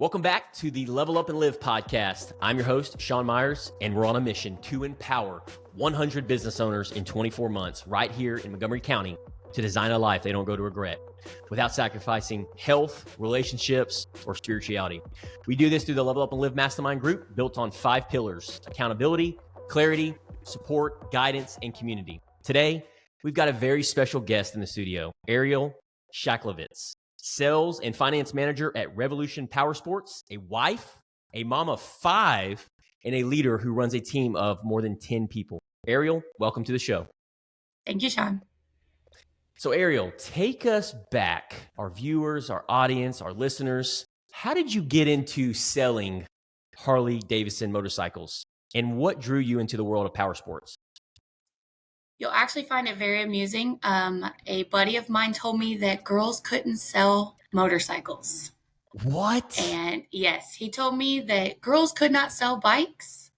Welcome back to the Level Up and Live podcast. I'm your host, Sean Meyers, and we're on a mission to empower 100 business owners in 24 months right here in Montgomery County to design a life they don't go to regret without sacrificing health, relationships, or spirituality. We do this through the Level Up and Live Mastermind group built on 5 pillars: accountability, clarity, support, guidance, and community. Today, we've got a very special guest in the studio, Ariel Shacklovitz, sales and finance manager at Revolution Power Sports, a wife, a mom of 5, and a leader who runs a team of more than 10 people. Ariel, welcome to the show. Thank you, Sean. So Ariel, take us back, our viewers, our audience, our listeners. How did you get into selling Harley-Davidson motorcycles, and what drew you into the world of power sports? You'll actually find it very amusing. A buddy of mine told me that girls couldn't sell motorcycles. What? And yes, he told me that girls could not sell bikes.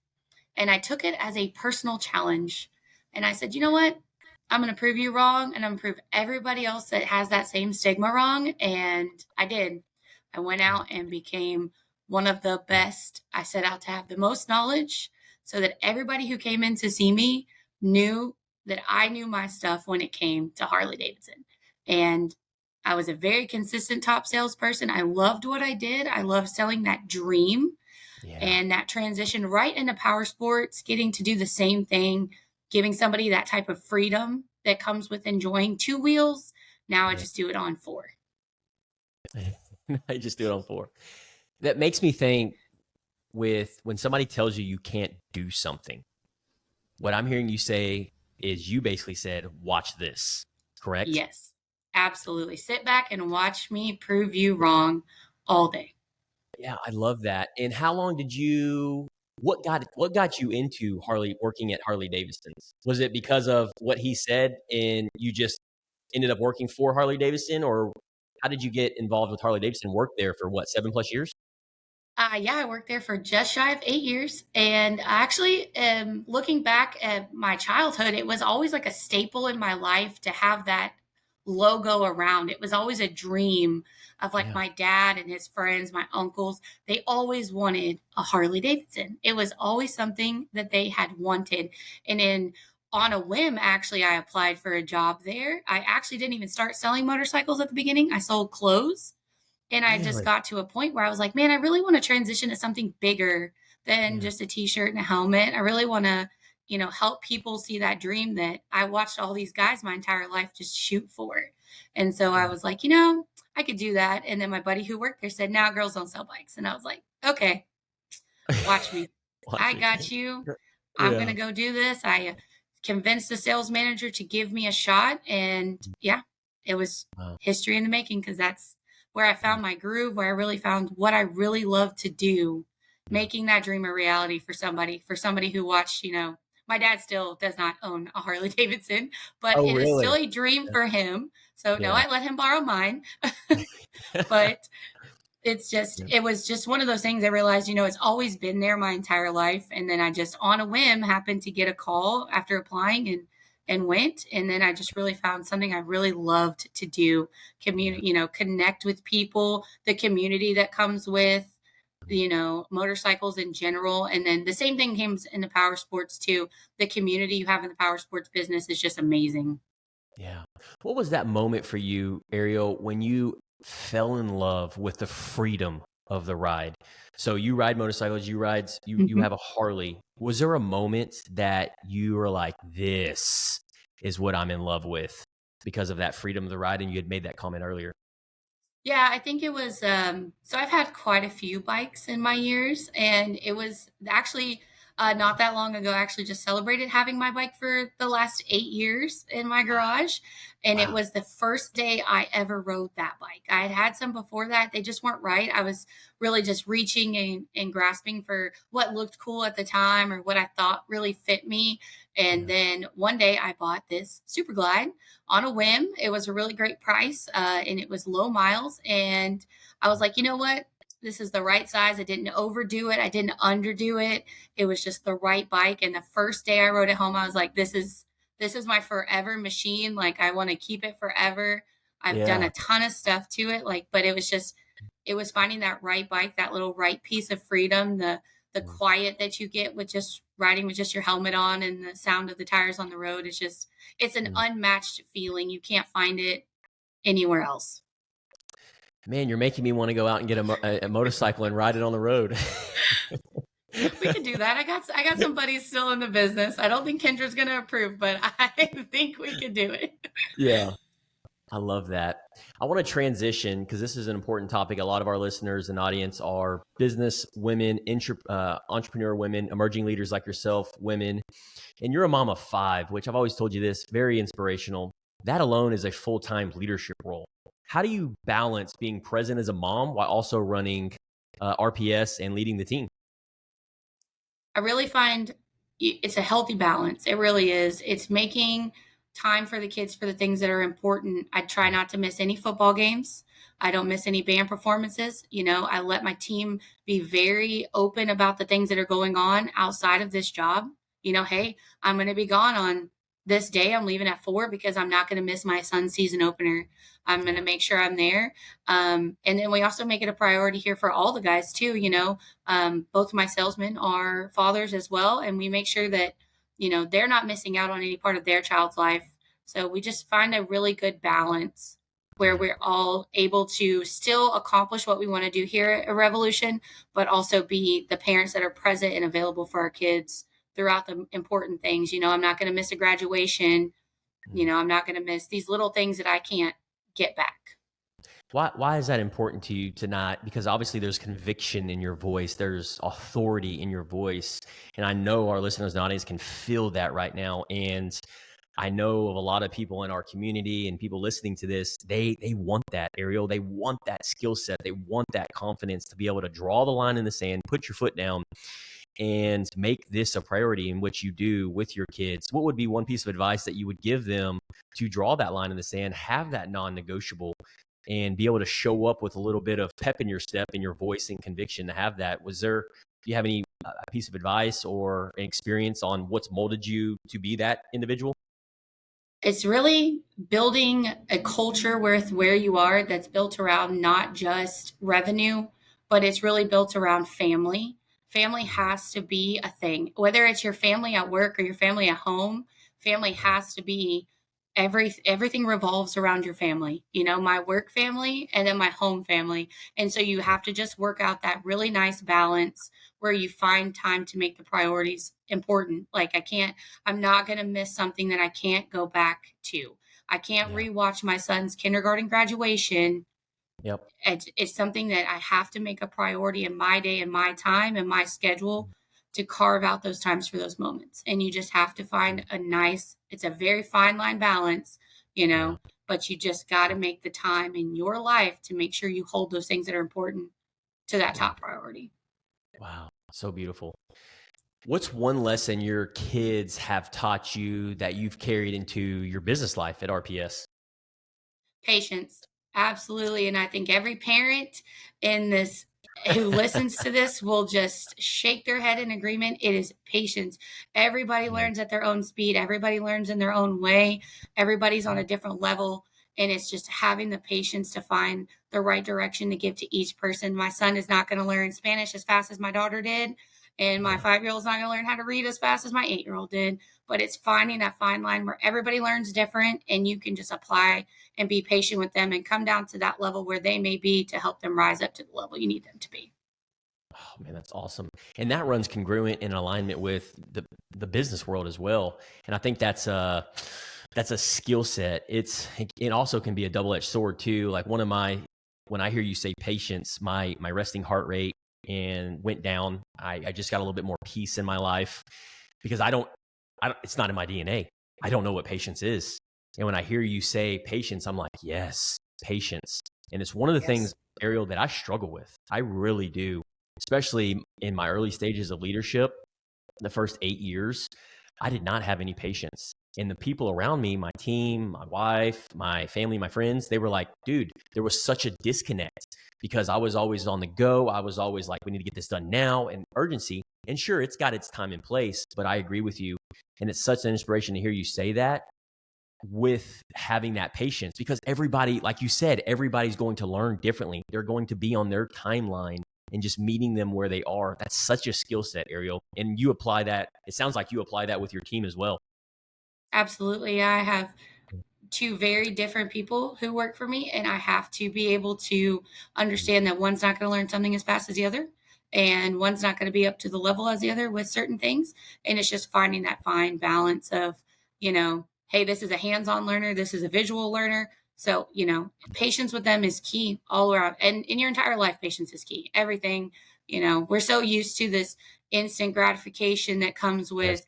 And I took it as a personal challenge. And I said, you know what? I'm going to prove you wrong, and I'm going to prove everybody else that has that same stigma wrong. And I did. I went out and became one of the best. I set out to have the most knowledge so that everybody who came in to see me knew that I knew my stuff when it came to Harley-Davidson. And I was a very consistent top salesperson. I loved what I did. I loved selling that dream and that transition right into power sports, getting to do the same thing, giving somebody that type of freedom that comes with enjoying 2 wheels. Now I just do it on 4. I just do it on 4. That makes me think with when somebody tells you can't do something, what I'm hearing you say is you basically said, watch this, correct? Yes, absolutely. Sit back and watch me prove you wrong all day. Yeah, I love that. And how long did you, what got you into working at Harley-Davidson? Was it because of what he said and you just ended up working for Harley-Davidson, or how did you get involved with Harley-Davidson? Worked there for what, 7+ years? Yeah, I worked there for just shy of 8 years. And actually, looking back at my childhood, it was always like a staple in my life to have that logo around. It was always a dream of my dad and his friends, my uncles. They always wanted a Harley-Davidson. It was always something that they had wanted. And on a whim, actually, I applied for a job there. I actually didn't even start selling motorcycles at the beginning. I sold clothes. And I just got to a point where I was like, man, I really want to transition to something bigger than just a t-shirt and a helmet. I really want to, help people see that dream that I watched all these guys my entire life just shoot for. And so I was like, I could do that. And then my buddy who worked there said, now girls don't sell bikes. And I was like, okay, watch me. I got you. I'm going to go do this. I convinced the sales manager to give me a shot. And it was history in the making, because that's where I found my groove, where I really found what I really love to do, making that dream a reality for somebody who watched, my dad still does not own a Harley-Davidson, but it is still a dream for him. So no, I let him borrow mine, but it was just one of those things I realized, it's always been there my entire life. And then I just on a whim happened to get a call after applying and went. And then I just really found something I really loved to do, connect with people, the community that comes with, motorcycles in general. And then the same thing came in the power sports too. The community you have in the power sports business is just amazing. Yeah. What was that moment for you, Ariel, when you fell in love with the freedom of the ride? So you ride motorcycles, you have a Harley. Was there a moment that you were like, this is what I'm in love with because of that freedom of the ride? And you had made that comment earlier. Yeah, I think it was, so I've had quite a few bikes in my years, and it was actually not that long ago, I actually just celebrated having my bike for the last 8 years in my garage. And It was the first day I ever rode that bike. I had had some before that. They just weren't right. I was really just reaching and grasping for what looked cool at the time or what I thought really fit me. And then one day I bought this Super Glide on a whim. It was a really great price and it was low miles. And I was like, you know what? This is the right size. I didn't overdo it. I didn't underdo it. It was just the right bike. And the first day I rode it home, I was like, this is my forever machine. Like, I want to keep it forever. I've done a ton of stuff to it. But it was just it was finding that right bike, that little right piece of freedom, the Mm. quiet that you get with just riding with just your helmet on and the sound of the tires on the road. It's an Mm. unmatched feeling. You can't find it anywhere else. Man, you're making me want to go out and get a motorcycle and ride it on the road. We could do that. I got some buddies still in the business. I don't think Kendra's going to approve, but I think we could do it. Yeah, I love that. I want to transition because this is an important topic. A lot of our listeners and audience are business women, entrepreneur women, emerging leaders like yourself, women. And you're a mom of 5, which I've always told you this, very inspirational. That alone is a full-time leadership role. How do you balance being present as a mom while also running RPS and leading the team? I really find it's a healthy balance. It really is. It's making time for the kids for the things that are important. I try not to miss any football games. I don't miss any band performances. I let my team be very open about the things that are going on outside of this job. Hey, I'm going to be gone on this day. I'm leaving at 4 because I'm not going to miss my son's season opener. I'm going to make sure I'm there. And then we also make it a priority here for all the guys too. Both of my salesmen are fathers as well. And we make sure that, they're not missing out on any part of their child's life. So we just find a really good balance where we're all able to still accomplish what we want to do here at Revolution, but also be the parents that are present and available for our kids throughout the important things. I'm not going to miss a graduation. I'm not going to miss these little things that I can't get back. Why is that important to you to not? Because obviously there's conviction in your voice. There's authority in your voice. And I know our listeners and audience can feel that right now. And I know of a lot of people in our community and people listening to this, they want that, Ariel. They want that skill set. They want that confidence to be able to draw the line in the sand, put your foot down, and make this a priority in what you do with your kids. What would be one piece of advice that you would give them to draw that line in the sand, have that non-negotiable, and be able to show up with a little bit of pep in your step, in your voice, and conviction to have that? Do you have any piece of advice or an experience on what's molded you to be that individual? It's really building a culture where you are that's built around not just revenue, but it's really built around family. Family has to be a thing, whether it's your family at work or your family at home. Family has to be everything revolves around your family, my work family and then my home family. And so you have to just work out that really nice balance where you find time to make the priorities important. Like I'm not going to miss something that I can't go back to. I can't rewatch my son's kindergarten graduation. Yep. It's something that I have to make a priority in my day and my time and my schedule to carve out those times for those moments. And you just have to find it's a very fine line balance, but you just got to make the time in your life to make sure you hold those things that are important to that top priority. Wow. So beautiful. What's one lesson your kids have taught you that you've carried into your business life at RPS? Patience. Absolutely. And I think every parent in this who listens to this will just shake their head in agreement. It is patience. Everybody learns at their own speed. Everybody learns in their own way. Everybody's on a different level. And it's just having the patience to find the right direction to give to each person. My son is not going to learn Spanish as fast as my daughter did. And my 5-year-old is not going to learn how to read as fast as my 8-year-old did. But it's finding that fine line where everybody learns different and you can just apply and be patient with them and come down to that level where they may be to help them rise up to the level you need them to be. Oh man, that's awesome. And that runs congruent in alignment with the business world as well. And I think that's a skill set. It also can be a double-edged sword too. Like when I hear you say patience, my resting heart rate and went down. I just got a little bit more peace in my life because it's not in my DNA. I don't know what patience is. And when I hear you say patience, I'm like, yes, patience. And it's one of the things, Ariel, that I struggle with. I really do, especially in my early stages of leadership. The first 8 years, I did not have any patience. And the people around me, my team, my wife, my family, my friends, they were like, dude, there was such a disconnect because I was always on the go. I was always like, we need to get this done now, and urgency. And sure, it's got its time and place, but I agree with you. And it's such an inspiration to hear you say that with having that patience, because everybody, like you said, everybody's going to learn differently. They're going to be on their timeline, and just meeting them where they are. That's such a skill set, Ariel. And you apply that. It sounds like you apply that with your team as well. Absolutely. I have two very different people who work for me, and I have to be able to understand that one's not going to learn something as fast as the other, and one's not going to be up to the level as the other with certain things. And it's just finding that fine balance of, hey, this is a hands-on learner, this is a visual learner. So, patience with them is key all around. And in your entire life, patience is key. Everything, we're so used to this instant gratification that comes with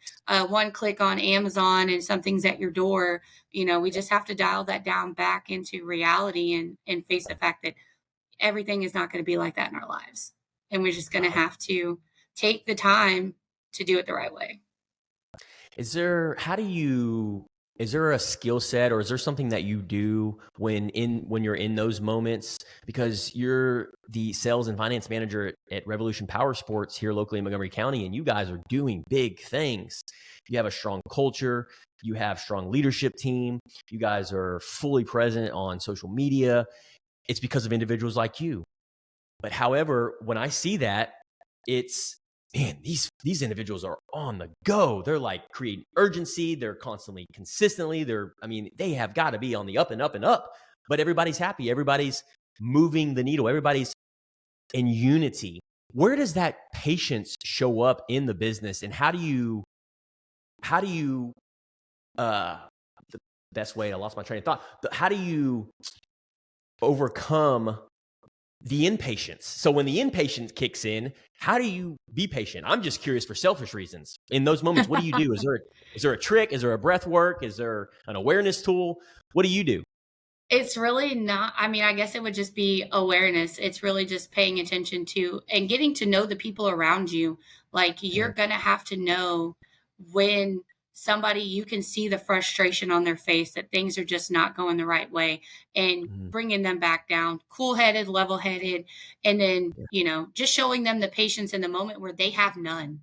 one click on Amazon and something's at your door. We just have to dial that down back into reality and face the fact that everything is not going to be like that in our lives. And we're just going to have to take the time to do it the right way. Is there a skill set, or is there something that you do when you're in those moments? Because you're the sales and finance manager at Revolution Power Sports here locally in Montgomery County, and you guys are doing big things. You have a strong culture, you have strong leadership team, you guys are fully present on social media. It's because of individuals like you. But however, when I see that, it's, man, these individuals are on the go. They're like creating urgency. They're constantly, consistently. They have got to be on the up and up and up. But everybody's happy. Everybody's moving the needle. Everybody's in unity. Where does that patience show up in the business? And how do you the best way, I lost my train of thought. How do you overcome the impatience? So when the impatience kicks in, how do you be patient? I'm just curious for selfish reasons. In those moments, what do you do? Is there a trick? Is there a breath work? Is there an awareness tool? What do you do? It's really not, I guess it would just be awareness. It's really just paying attention to and getting to know the people around you. Like, you're going to have to know when somebody, you can see the frustration on their face that things are just not going the right way, and bringing them back down, cool-headed, level-headed, and then, just showing them the patience in the moment where they have none,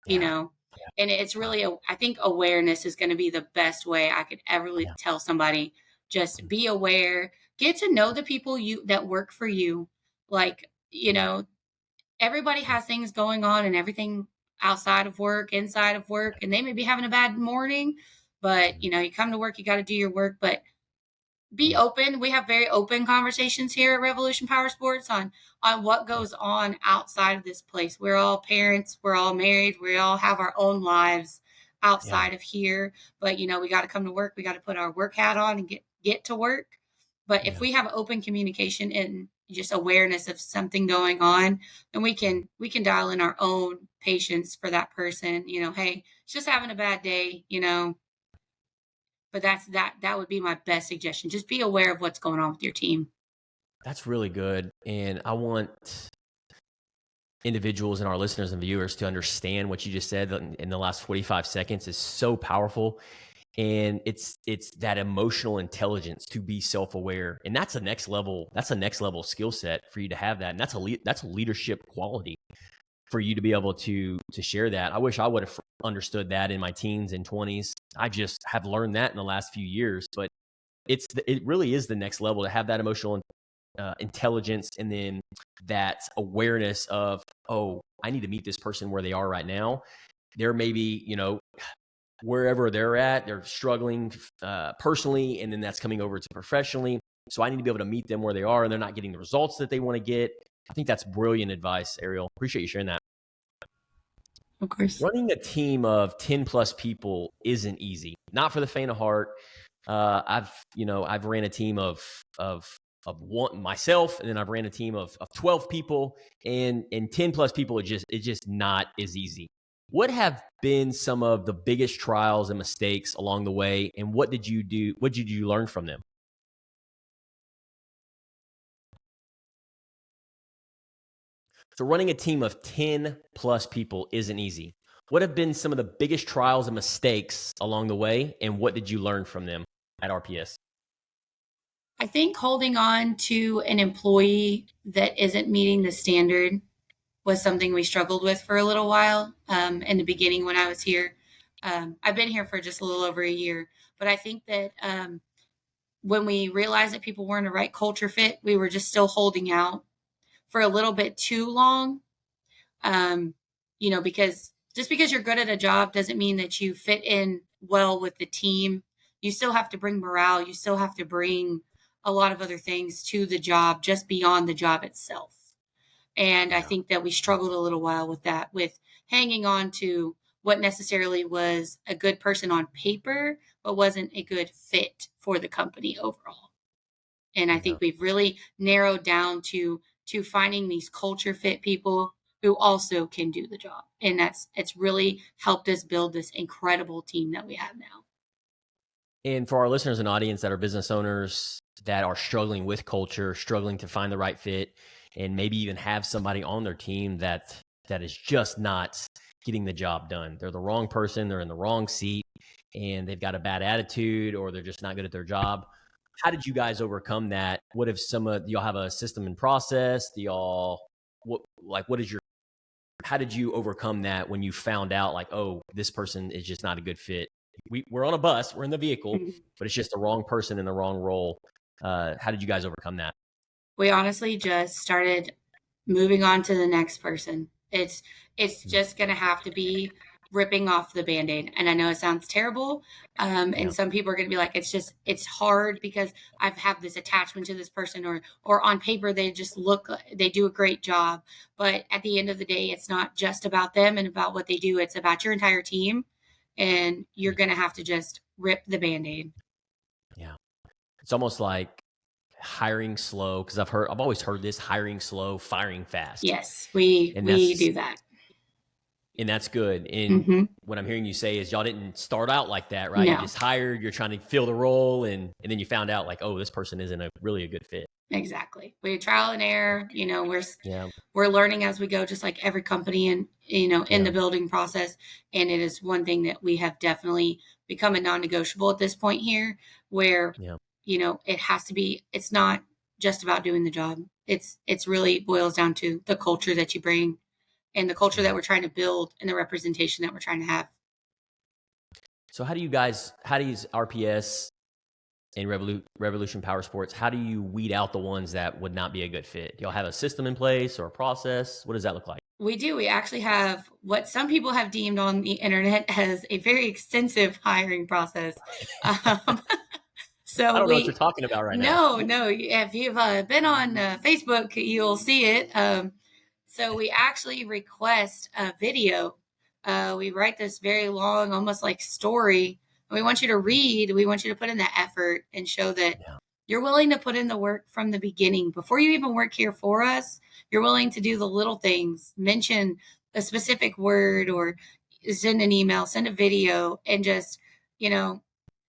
and it's really, I think awareness is going to be the best way I could ever tell somebody. Just be aware, get to know the people that work for you. Like, everybody has things going on and everything outside of work, inside of work, and they may be having a bad morning, but you come to work, you got to do your work, but be open. We have very open conversations here at Revolution Power Sports on what goes on outside of this place. We're all parents, we're all married, we all have our own lives outside of here, but we got to come to work, we got to put our work hat on and get to work. But if we have open communication and just awareness of something going on, then we can dial in our own patience for that person. Hey, it's just having a bad day, but that would be my best suggestion. Just be aware of what's going on with your team. That's really good. And I want individuals and our listeners and viewers to understand what you just said in the last 45 seconds is so powerful. And it's that emotional intelligence to be self-aware. And that's a next level skill set for you to have that. And that's a leadership quality for you to be able to share that. I wish I would have understood that in my teens and 20s. I just have learned that in the last few years, but it really is the next level to have that emotional intelligence, and then that awareness of, oh, I need to meet this person where they are right now. There may be, wherever they're at, they're struggling personally, and then that's coming over to professionally. So I need to be able to meet them where they are, and they're not getting the results that they want to get. I think that's brilliant advice, Ariel. Appreciate you sharing that. Of course. Running a team of 10 plus people isn't easy. Not for the faint of heart. I've ran a team of one myself, and then I've ran a team of 12 people, and 10 plus people. It's just not as easy. What have been some of the biggest trials and mistakes along the way, and what did you do? What did you learn from them? So running a team of 10 plus people isn't easy. What have been some of the biggest trials and mistakes along the way, and what did you learn from them at RPS? I think holding on to an employee that isn't meeting the standard was something we struggled with for a little while in the beginning when I was here. I've been here for just a little over a year, But I think that when we realized that people weren't a right culture fit, we were just still holding out for a little bit too long. Because just because you're good at a job doesn't mean that you fit in well with the team. You still have to bring morale. You still have to bring a lot of other things to the job just beyond the job itself. And I think that we struggled a little while with that, with hanging on to what necessarily was a good person on paper, but wasn't a good fit for the company overall. And I think we've really narrowed down to finding these culture fit people who also can do the job. And it's really helped us build this incredible team that we have now. And for our listeners and audience that are business owners that are struggling with culture, struggling to find the right fit, and maybe even have somebody on their team that is just not getting the job done. They're the wrong person, they're in the wrong seat, and they've got a bad attitude, or they're just not good at their job. How did you guys overcome that? What if do y'all have a system and process? How did you overcome that when you found out like, oh, this person is just not a good fit? We're on a bus, we're in the vehicle, but it's just the wrong person in the wrong role. How did you guys overcome that? We honestly just started moving on to the next person. It's just going to have to be ripping off the Band-Aid. And I know it sounds terrible. And some people are going to be like, it's hard because I've had this attachment to this person, or on paper, they do a great job. But at the end of the day, it's not just about them and about what they do. It's about your entire team. And you're going to have to just rip the Band-Aid. Yeah. It's almost like hiring slow, because I've always heard this: hiring slow, firing fast. Yes, we do that. And that's good. And what I'm hearing you say is y'all didn't start out like that, right? No. You just hired, you're trying to fill the role, and then you found out like, oh, this person isn't really a good fit. Exactly. We trial and error, we're learning as we go, just like every company in the building process. And it is one thing that we have definitely become a non-negotiable at this point here, where, it has to be, it's not just about doing the job. It's really boils down to the culture that you bring and the culture that we're trying to build and the representation that we're trying to have. So how do RPS and Revolution Power Sports, how do you weed out the ones that would not be a good fit? Do y'all have a system in place or a process? What does that look like? We do. We actually have what some people have deemed on the internet as a very extensive hiring process. So I don't know what you're talking about right now. No. If you've been on Facebook, you'll see it. So we actually request a video. We write this very long, almost like story. We want you to read. We want you to put in the effort and show that you're willing to put in the work from the beginning. Before you even work here for us, you're willing to do the little things, mention a specific word, or send an email, send a video, and just,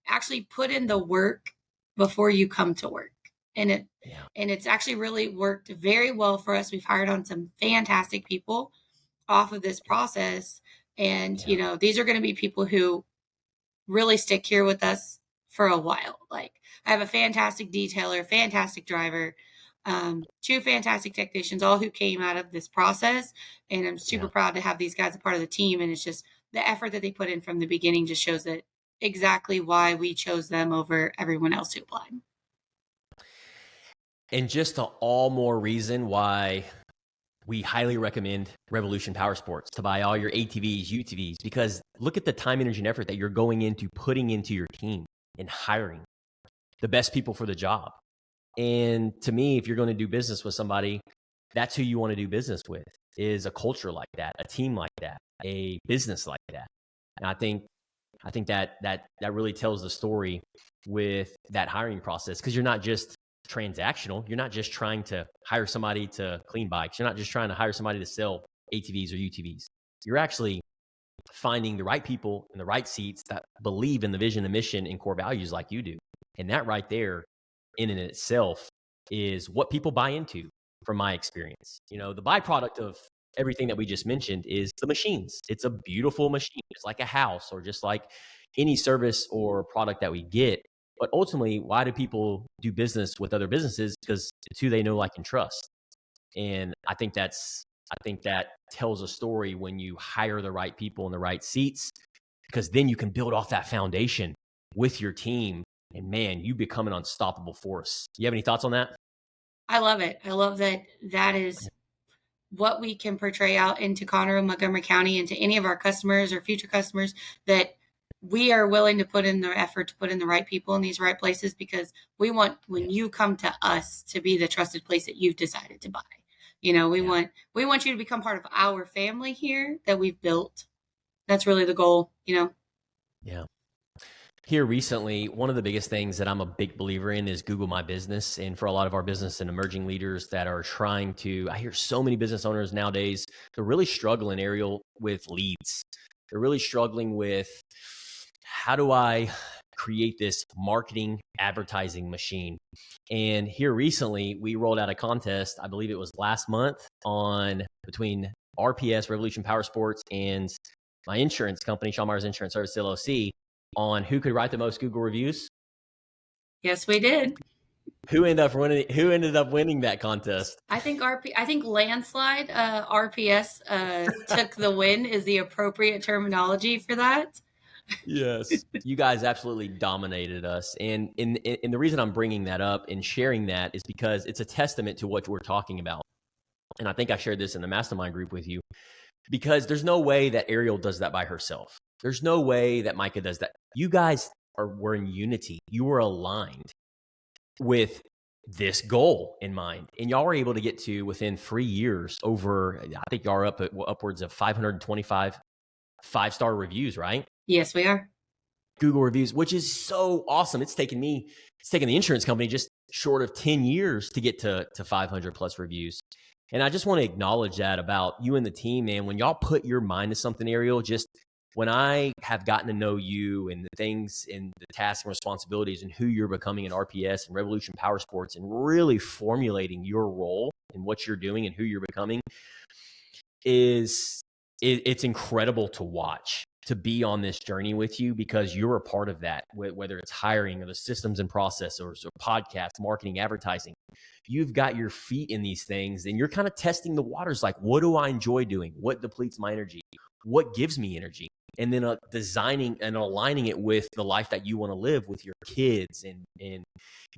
actually put in the work before you come to work. And it's actually really worked very well for us. We've hired on some fantastic people off of this process. And, these are going to be people who really stick here with us for a while. Like, I have a fantastic detailer, fantastic driver, 2 fantastic technicians, all who came out of this process. And I'm super proud to have these guys a part of the team. And it's just the effort that they put in from the beginning just shows that exactly why we chose them over everyone else who applied. And just all more reason why we highly recommend Revolution Power Sports to buy all your ATVs, UTVs, because look at the time, energy, and effort that you're putting into your team and hiring the best people for the job. And to me, if you're going to do business with somebody, that's who you want to do business with, is a culture like that, a team like that, a business like that. And I think that really tells the story with that hiring process, because you're not just transactional. You're not just trying to hire somebody to clean bikes. You're not just trying to hire somebody to sell ATVs or UTVs. You're actually finding the right people in the right seats that believe in the vision and mission and core values like you do. And that right there in and itself is what people buy into, from my experience. The byproduct of everything that we just mentioned is the machines. It's a beautiful machine. It's like a house, or just like any service or product that we get. But ultimately, why do people do business with other businesses? Because it's who they know, like, and trust. And I think that tells a story when you hire the right people in the right seats, because then you can build off that foundation with your team. And man, you become an unstoppable force. Do you have any thoughts on that? I love it. I love that that is what we can portray out into Conroe, Montgomery County, and to any of our customers or future customers, that we are willing to put in the effort to put in the right people in these right places, because we want, when you come to us, to be the trusted place that you've decided to buy. You know, we want you to become part of our family here that we've built. That's really the goal, you know? Yeah. Here recently, one of the biggest things that I'm a big believer in is Google My Business. And for a lot of our business and emerging leaders that are trying to, I hear so many business owners nowadays, they're really struggling, Ariel, with leads. They're really struggling with, how do I create this marketing advertising machine? And here recently, we rolled out a contest, I believe it was last month, between RPS, Revolution Power Sports, and my insurance company, Shawn Meyers Insurance Service LLC, on who could write the most Google reviews. Yes, we did. Who ended up winning that contest? I think landslide, RPS took the win is the appropriate terminology for that. Yes. You guys absolutely dominated us. And the reason I'm bringing that up and sharing that is because it's a testament to what we're talking about. And I think I shared this in the mastermind group with you, because there's no way that Ariel does that by herself. There's no way that Micah does that. You guys were in unity. You were aligned with this goal in mind. And y'all were able to get to, within 3 years, over, I think y'all are up at upwards of 525 5-star reviews, right? Yes, we are. Google reviews, which is so awesome. It's taken the insurance company just short of 10 years to get to 500 plus reviews. And I just want to acknowledge that about you and the team, man. When y'all put your mind to something, Ariel, just when I have gotten to know you and the things and the tasks and responsibilities and who you're becoming at RPS and Revolution Power Sports, and really formulating your role and what you're doing and who you're becoming, it's incredible to watch, to be on this journey with you, because you're a part of that, whether it's hiring or the systems and processors or podcast, marketing, advertising. You've got your feet in these things and you're kind of testing the waters. Like, what do I enjoy doing? What depletes my energy? What gives me energy? And then designing and aligning it with the life that you want to live with your kids, and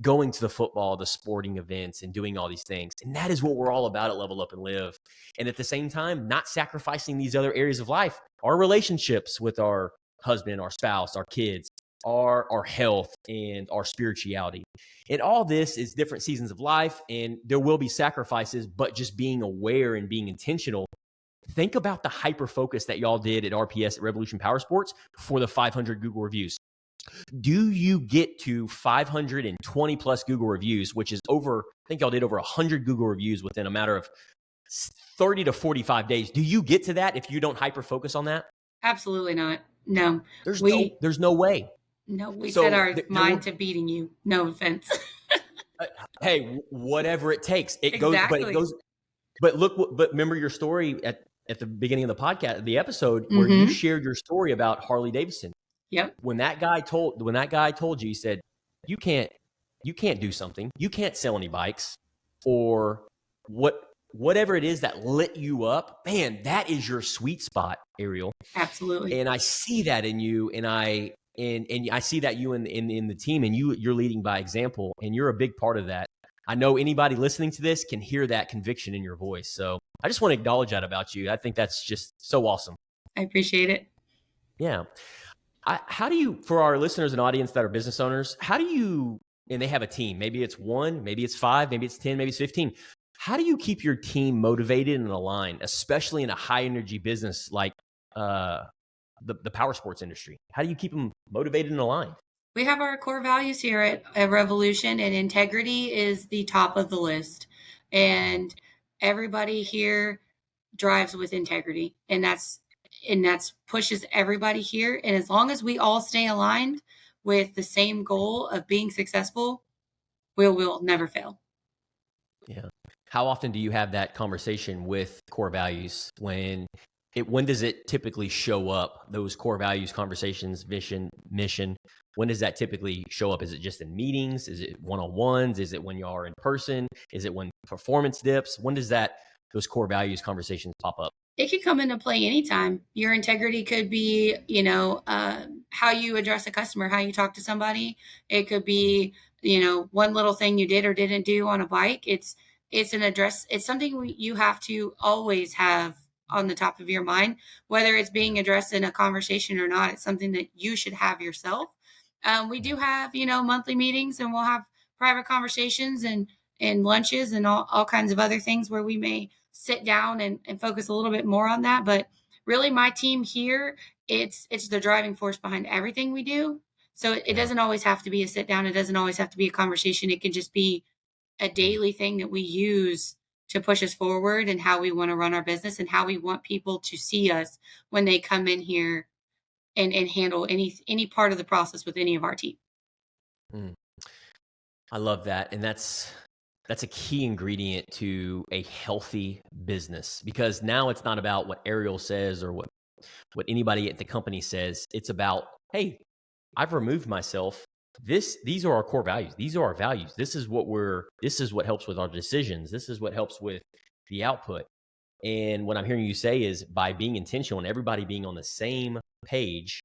going to the football, the sporting events, and doing all these things. And that is what we're all about at Level Up and Live. And at the same time, not sacrificing these other areas of life, our relationships with our husband, our spouse, our kids, our health, and our spirituality. And all this is different seasons of life, and there will be sacrifices, but just being aware and being intentional. Think about the hyper focus that y'all did at RPS, at Revolution Power Sports, for the 500 Google reviews. Do you get to 520 plus Google reviews, which is over, I think y'all did over 100 Google reviews within a matter of 30 to 45 days. Do you get to that if you don't hyper focus on that? Absolutely not. No. There's no way. No, we set our mind to beating you. No offense. Hey, whatever it takes. It Exactly. goes, but remember your story at the beginning of the podcast, the episode where you shared your story about Harley-Davidson. Yep. When that guy told you, he said, you can't do something. You can't sell any bikes, or whatever it is that lit you up, man, that is your sweet spot, Ariel. Absolutely. And I see that in you, and I see that you in the team, and you're leading by example, and you're a big part of that. I know anybody listening to this can hear that conviction in your voice. So I just want to acknowledge that about you. I think that's just so awesome. I appreciate it. Yeah. How do you, for our listeners and audience that are business owners, and they have a team, maybe it's 1, maybe it's 5, maybe it's 10, maybe it's 15. How do you keep your team motivated and aligned, especially in a high energy business like the power sports industry? How do you keep them motivated and aligned? We have our core values here at Revolution, and integrity is the top of the list. And everybody here drives with integrity, and that's pushes everybody here. And as long as we all stay aligned with the same goal of being successful, we'll never fail. Yeah. How often do you have that conversation with core values? When does it typically show up? Those core values conversations, vision, mission. When does that typically show up? Is it just in meetings? Is it one-on-ones? Is it when y'all are in person? Is it when performance dips? When does that those core values conversations pop up? It could come into play anytime. Your integrity could be, how you address a customer, how you talk to somebody. It could be, one little thing you did or didn't do on a bike. It's something you have to always have on the top of your mind, whether it's being addressed in a conversation or not. It's something that you should have yourself. We do have, monthly meetings, and we'll have private conversations and lunches and all kinds of other things where we may sit down and focus a little bit more on that. But really, my team here, it's the driving force behind everything we do. So it doesn't always have to be a sit down. It doesn't always have to be a conversation. It can just be a daily thing that we use to push us forward and how we want to run our business and how we want people to see us when they come in here and handle any part of the process with any of our team. I love that. And that's a key ingredient to a healthy business, because now it's not about what Ariel says or what anybody at the company says. It's about, hey, I've removed myself. These are our core values. These are our values. This is what helps with our decisions. This is what helps with the output. And what I'm hearing you say is, by being intentional and everybody being on the same page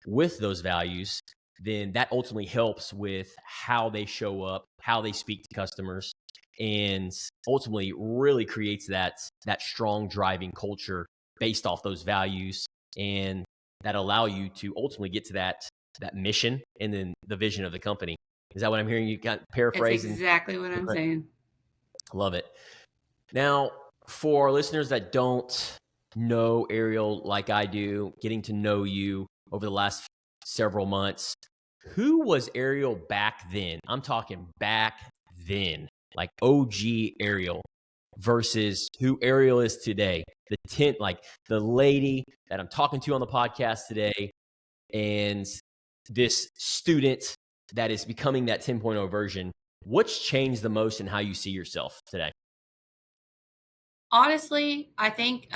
with those values, then that ultimately helps with how they show up, how they speak to customers, and ultimately really creates that strong driving culture based off those values, and that allow you to ultimately get to that mission and then the vision of the company. Is that what I'm hearing you got paraphrasing? That's exactly what I'm saying. Love it. Now, for our listeners that don't know Ariel like I do, getting to know you over the last several months, who was Ariel back then? I'm talking back then, like OG Ariel, versus who Ariel is today. The lady that I'm talking to on the podcast today, and this student that is becoming that 10.0 version. What's changed the most in how you see yourself today? Honestly, I think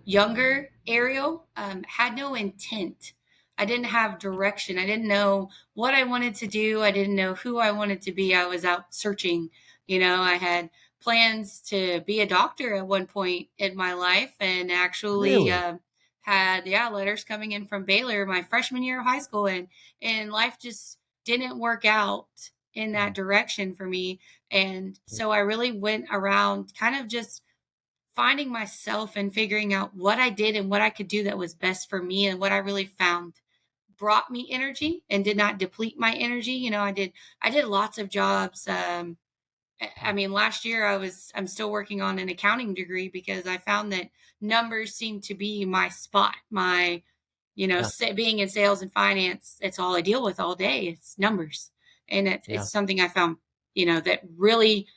younger Ariel had no intent. I didn't have direction. I didn't know what I wanted to do. I didn't know who I wanted to be. I was out searching. I had plans to be a doctor at one point in my life, and actually Really? had letters coming in from Baylor my freshman year of high school, and life just didn't work out in that direction for me. And so I really went around kind of just finding myself and figuring out what I did and what I could do that was best for me, and what I really found brought me energy and did not deplete my energy. I did lots of jobs. I mean, last year I'm still working on an accounting degree because I found that numbers seem to be my spot. Being in sales and finance, it's all I deal with all day. It's numbers. And it's something I found, that really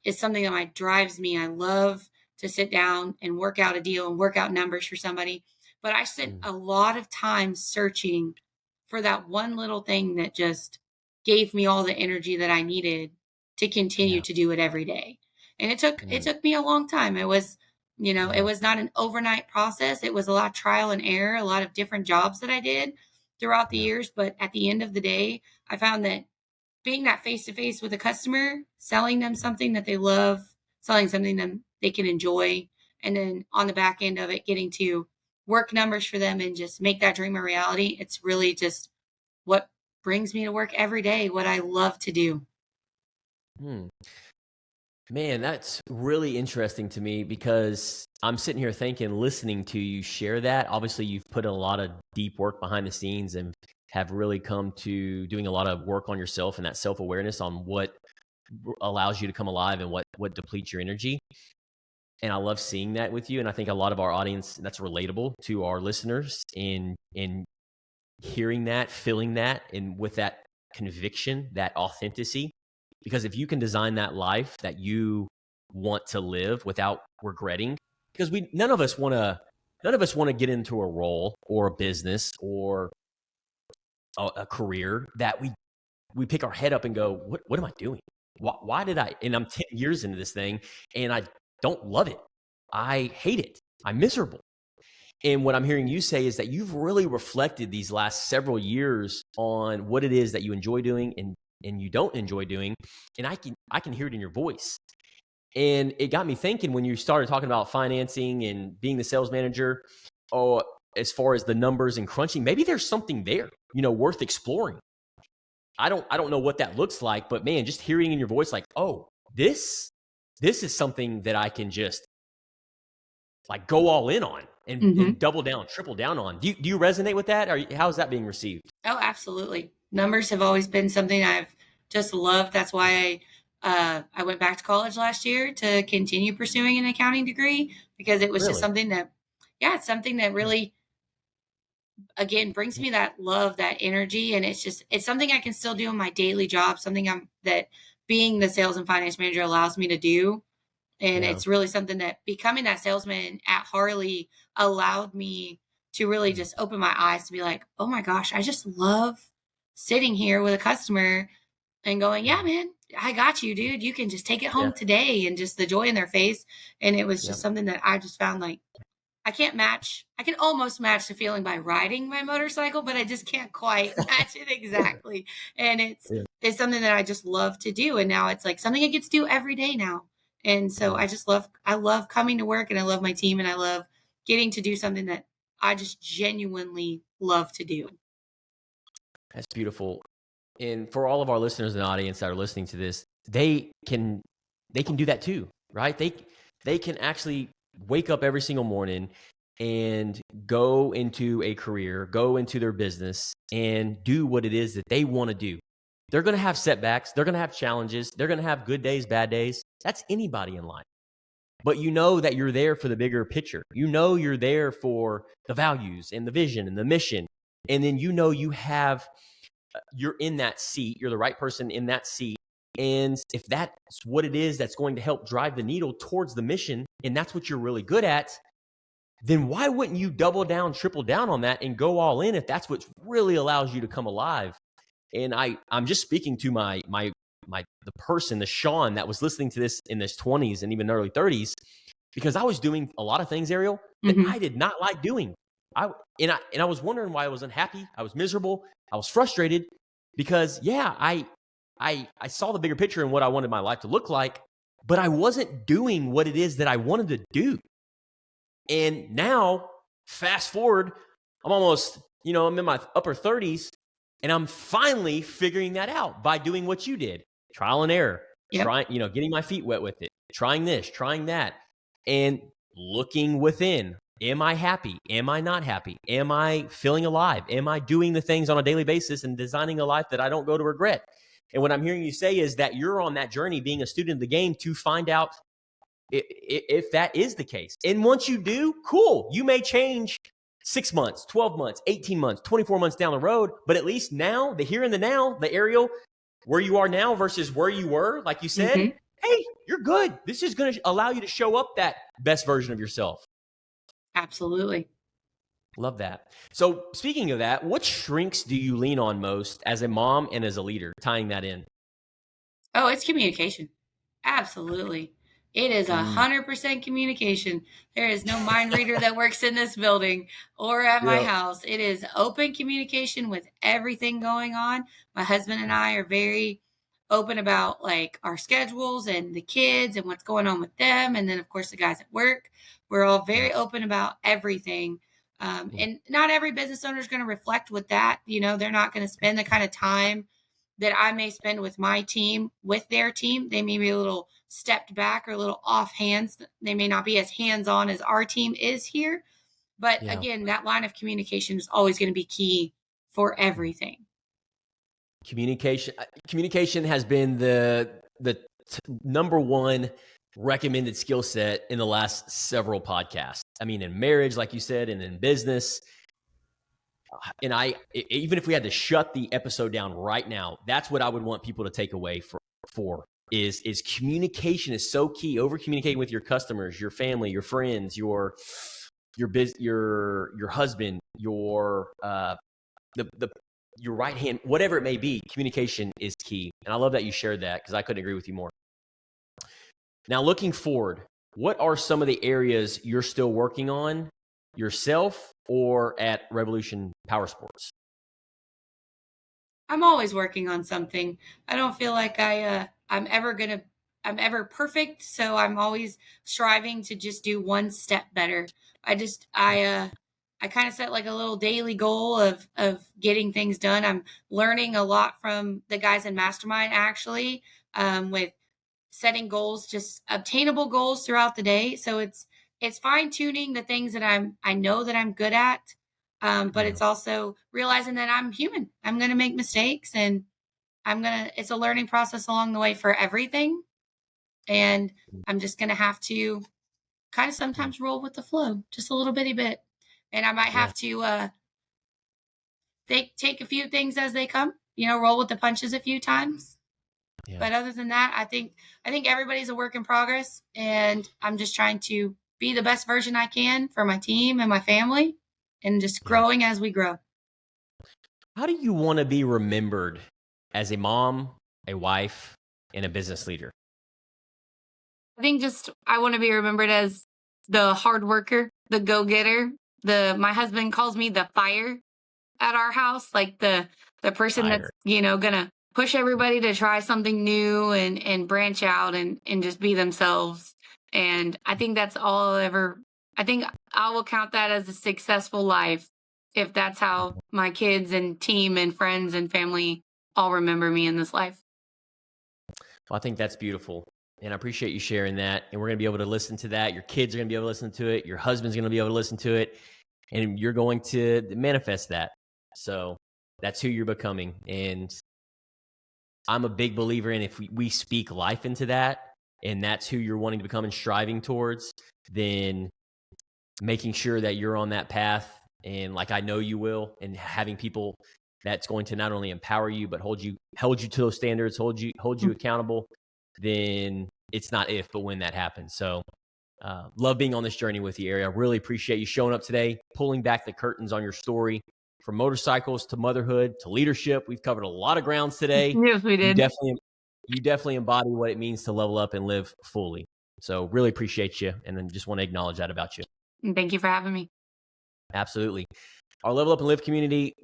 is something that drives me. I love to sit down and work out a deal and work out numbers for somebody. But I spent a lot of time searching for that one little thing that just gave me all the energy that I needed to continue to do it every day. And it took me a long time. It was, it was not an overnight process. It was a lot of trial and error, a lot of different jobs that I did throughout the years. But at the end of the day, I found that being that face-to-face with a customer, selling them something that they love, selling something that they can enjoy, and then on the back end of it, getting to work numbers for them and just make that dream a reality. It's really just what brings me to work every day, what I love to do. Man, that's really interesting to me, because I'm sitting here thinking, listening to you share that. Obviously, you've put a lot of deep work behind the scenes and have really come to doing a lot of work on yourself and that self-awareness on what allows you to come alive and what depletes your energy. And I love seeing that with you. And I think a lot of our audience, that's relatable to our listeners, in hearing that, feeling that, and with that conviction, that authenticity. Because if you can design that life that you want to live without regretting, because none of us want to get into a role or a business or a career that we pick our head up and go, what am I doing? Why did I? And I'm 10 years into this thing and I don't love it. I hate it. I'm miserable. And what I'm hearing you say is that you've really reflected these last several years on what it is that you enjoy doing and you don't enjoy doing. And I can hear it in your voice. And it got me thinking when you started talking about financing and being the sales manager, oh, as far as the numbers and crunching, maybe there's something there, worth exploring. I don't know what that looks like, but man, just hearing in your voice, like, oh, this is something that I can just like go all in on and double down, triple down on. Do you resonate with that? Or how is that being received? Oh, absolutely. Numbers have always been something I've just loved. That's why I went back to college last year to continue pursuing an accounting degree, because it was just something that, it's something that really, again, brings me that love, that energy. And it's something I can still do in my daily job, something that being the sales and finance manager allows me to do. And it's really something that becoming that salesman at Harley allowed me to really just open my eyes to be like, oh my gosh, I just love sitting here with a customer and going, yeah, man, I got you, dude. You can just take it home today, and just the joy in their face. And it was just something that I just found like, I can almost match the feeling by riding my motorcycle, but I just can't quite match it exactly. And it's something that I just love to do. And now it's like something I get to do every day now. And so I love coming to work, and I love my team, and I love getting to do something that I just genuinely love to do. That's beautiful. And for all of our listeners in the audience that are listening to this, they can do that too, right? They can actually wake up every single morning and go into a career, go into their business, and do what it is that they want to do. They're going to have setbacks. They're going to have challenges. They're going to have good days, bad days. That's anybody in life. But you know that you're there for the bigger picture. You know you're there for the values and the vision and the mission. And then you're in that seat. You're the right person in that seat. And if that's what it is that's going to help drive the needle towards the mission, and that's what you're really good at, then why wouldn't you double down, triple down on that and go all in if that's what really allows you to come alive? And I'm just speaking to the person, the Sean that was listening to this in his 20s and even early 30s, because I was doing a lot of things, Ariel, that I did not like doing. I was wondering why I was unhappy. I was miserable. I was frustrated because I saw the bigger picture and what I wanted my life to look like, but I wasn't doing what it is that I wanted to do. And now, fast forward, I'm almost, I'm in my upper 30s, and I'm finally figuring that out by doing what you did. Trial and error, getting my feet wet with it, trying this, trying that, and looking within. Am I happy? Am I not happy? Am I feeling alive? Am I doing the things on a daily basis and designing a life that I don't go to regret? And what I'm hearing you say is that you're on that journey, being a student of the game, to find out if that is the case. And once you do, cool. You may change 6 months, 12 months, 18 months, 24 months down the road, but at least now, the here and the now, the Ariel, where you are now versus where you were, like you said, hey, you're good. This is going to allow you to show up that best version of yourself. Absolutely. Love that. So speaking of that, what strengths do you lean on most as a mom and as a leader, tying that in? Oh, it's communication. Absolutely. It is 100% communication. There is no mind reader that works in this building or at my house. It is open communication with everything going on. My husband and I are very open about like our schedules and the kids and what's going on with them. And then of course the guys at work, we're all very open about everything. And not every business owner is going to reflect with that. They're not going to spend the kind of time that I may spend with my team, with their team. They may be a little stepped back or a little off hands. They may not be as hands-on as our team is here. But again, that line of communication is always going to be key for everything. Communication has been the number one recommended skill set in the last several podcasts. I mean, in marriage, like you said, and in business. And even if we had to shut the episode down right now, that's what I would want people to take away for is communication is so key. Over communicating with your customers, your family, your friends, your husband, your right hand, whatever it may be, communication is key. And I love that you shared that, because I couldn't agree with you more. Now, looking forward, what are some of the areas you're still working on yourself or at Revolution Power Sports? I'm always working on something. I don't feel like I'm ever going to ever perfect. So I'm always striving to just do one step better. I kind of set like a little daily goal of getting things done. I'm learning a lot from the guys in Mastermind actually, with setting goals, just obtainable goals throughout the day. So it's fine tuning the things that I know that I'm good at. But Yeah. it's also realizing that I'm human. I'm going to make mistakes, and it's a learning process along the way for everything. And I'm just going to have to kind of sometimes roll with the flow, just a little bitty bit. And I might Yeah. have to take a few things as they come, roll with the punches a few times. Yeah. But other than that, I think everybody's a work in progress, and I'm just trying to be the best version I can for my team and my family, and just growing as we grow. How do you want to be remembered as a mom, a wife, and a business leader? I think I want to be remembered as the hard worker, the go-getter. My husband calls me the fire at our house, like the person that's, gonna push everybody to try something new and branch out and just be themselves. And I think that's all I think I will count that as a successful life if that's how my kids and team and friends and family all remember me in this life. Well, I think that's beautiful. And I appreciate you sharing that. And we're going to be able to listen to that. Your kids are going to be able to listen to it. Your husband's going to be able to listen to it. And you're going to manifest that. So that's who you're becoming. And I'm a big believer in, if we speak life into that, and that's who you're wanting to become and striving towards, then making sure that you're on that path, and like I know you will, and having people that's going to not only empower you but hold you to those standards, hold you accountable, then it's not if but when that happens. So love being on this journey with you, Ariel. I really appreciate you showing up today, pulling back the curtains on your story, from motorcycles to motherhood to leadership. We've covered a lot of grounds today. Yes, we did. You definitely embody what it means to level up and live fully. So really appreciate you, and then just want to acknowledge that about you. Thank you for having me. Absolutely. Our Level Up and Live community,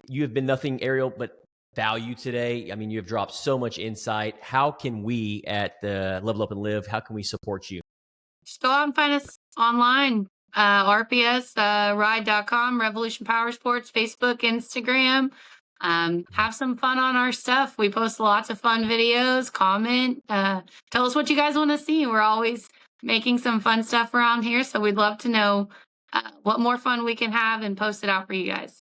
you have been nothing, Ariel, but value today. I mean, you have dropped so much insight. How can we at the Level Up and Live, how can we support you? Just go out and find us online. RPS, ride.com, Revolution Power Sports, Facebook, Instagram. Have some fun on our stuff. We post lots of fun videos. Comment. Tell us what you guys want to see. We're always making some fun stuff around here, so we'd love to know what more fun we can have and post it out for you guys.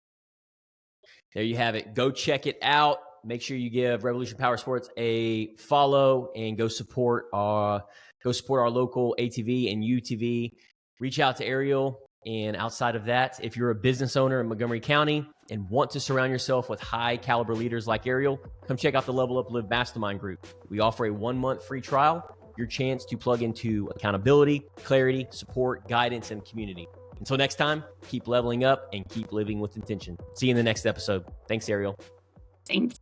There you have it. Go check it out. Make sure you give Revolution Power Sports a follow, and go support our local ATV and UTV. Reach out to Ariel. And outside of that, if you're a business owner in Montgomery County and want to surround yourself with high caliber leaders like Ariel, come check out the Level Up Live Mastermind group. We offer a 1-month free trial, your chance to plug into accountability, clarity, support, guidance, and community. Until next time, keep leveling up and keep living with intention. See you in the next episode. Thanks, Ariel. Thanks.